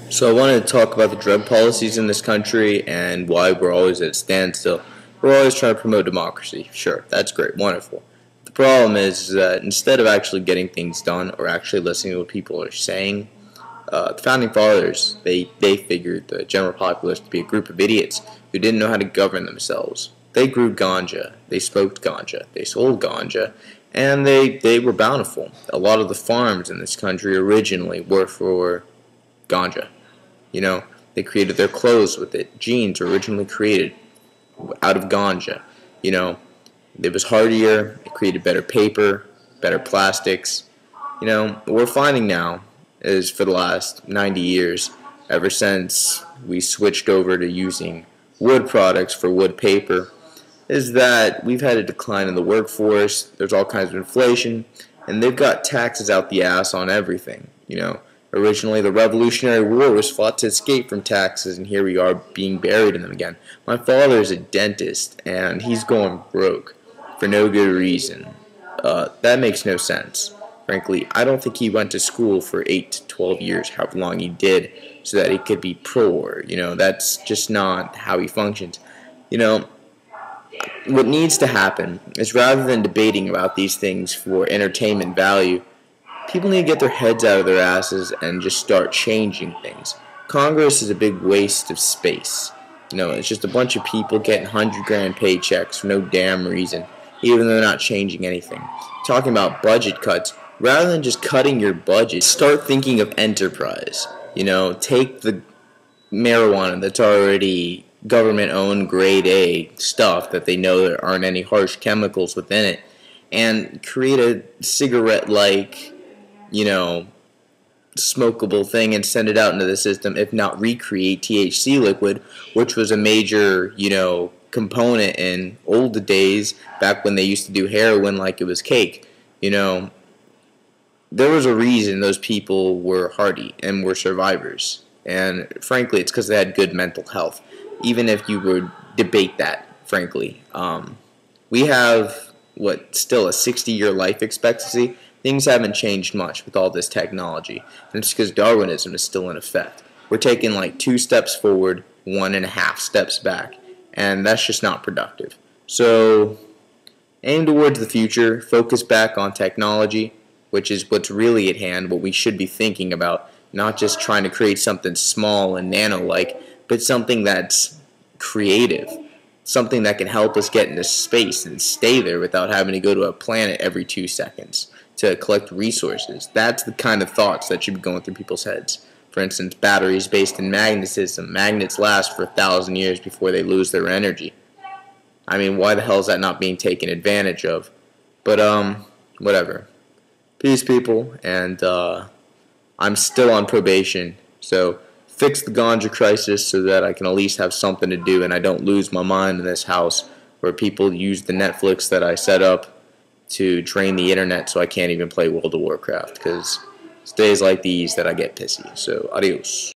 So I wanted to talk about the drug policies in this country and why we're always at a standstill. We're always trying to promote democracy. Sure, that's great, wonderful. The problem is that instead of actually getting things done or actually listening to what people are saying, the founding fathers, they figured the general populace to be a group of idiots who didn't know how to govern themselves. They grew ganja, they smoked ganja, they sold ganja, and they were bountiful. A lot of the farms in this country originally were for ganja. They created their clothes with it. Jeans were originally created out of ganja. You know, it was hardier, it created better paper, better plastics. What we're finding now is for the last 90 years, ever since we switched over to using wood products for wood paper, is that we've had a decline in the workforce, there's all kinds of inflation, and they've got taxes out the ass on everything. Originally, the Revolutionary War was fought to escape from taxes, and here we are being buried in them again. My father is a dentist, and he's going broke for no good reason. That makes no sense. Frankly, I don't think he went to school for 8 to 12 years, however long he did, so that he could be poor. That's just not how he functions. What needs to happen is rather than debating about these things for entertainment value, people need to get their heads out of their asses and just start changing things. Congress is a big waste of space. It's just a bunch of people getting 100 grand paychecks for no damn reason, even though they're not changing anything. Talking about budget cuts, rather than just cutting your budget, start thinking of enterprise. Take the marijuana that's already government-owned grade A stuff that they know there aren't any harsh chemicals within it, and create a cigarette-like smokable thing and send it out into the system, if not recreate THC liquid, which was a major, component in old days, back when they used to do heroin like it was cake. There was a reason those people were hardy and were survivors. And frankly, it's because they had good mental health. Even if you would debate that, frankly. We have, still a 60-year life expectancy. Things haven't changed much with all this technology, and it's because Darwinism is still in effect. We're taking like 2 steps forward, 1.5 steps back, and that's just not productive. So, aim towards the future, focus back on technology, which is what's really at hand, what we should be thinking about, not just trying to create something small and nano-like, but something that's creative, something that can help us get into space and stay there without having to go to a planet every 2 seconds to collect resources. That's the kind of thoughts that should be going through people's heads. For instance, batteries based in magnetism. Magnets last for 1,000 years before they lose their energy. I mean, why the hell is that not being taken advantage of? But, whatever. Peace, people, and, I'm still on probation, so fix the ganja crisis so that I can at least have something to do and I don't lose my mind in this house where people use the Netflix that I set up to drain the internet so I can't even play World of Warcraft, because it's days like these that I get pissy. So, adios.